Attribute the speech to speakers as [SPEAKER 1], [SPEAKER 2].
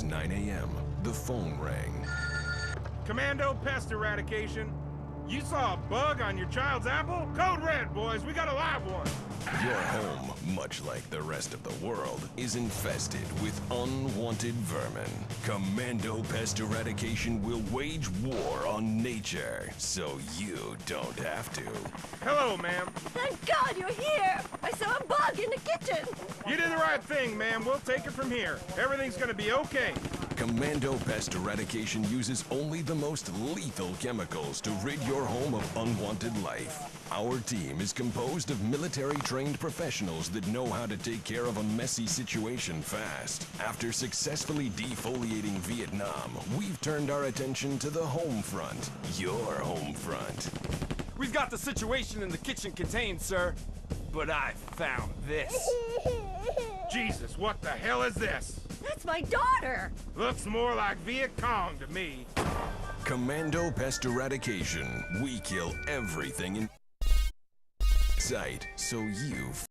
[SPEAKER 1] was 9 a.m. The phone rang.
[SPEAKER 2] Commando Pest Eradication. You saw a bug on your child's apple? Code red, boys. We got a live one.
[SPEAKER 1] Your home, much like the rest of the world, is infested with unwanted vermin. Commando Pest Eradication will wage war on nature, so you don't have to.
[SPEAKER 2] Hello, ma'am.
[SPEAKER 3] Thank God you're here! I saw a bug in the kitchen!
[SPEAKER 2] You did the right thing, ma'am. We'll take it from here. Everything's gonna be okay.
[SPEAKER 1] Commando Pest Eradication uses only the most lethal chemicals to rid your home of unwanted life. Our team is composed of military-trained professionals that know how to take care of a messy situation fast. After successfully defoliating Vietnam, we've turned our attention to the home front, your home front.
[SPEAKER 4] We've got the situation in the kitchen contained, sir. But I found this.
[SPEAKER 2] Jesus, what the hell is this?
[SPEAKER 3] That's my daughter!
[SPEAKER 2] Looks more like Viet Cong to me.
[SPEAKER 1] Commando Pest Eradication. We kill everything in sight, so you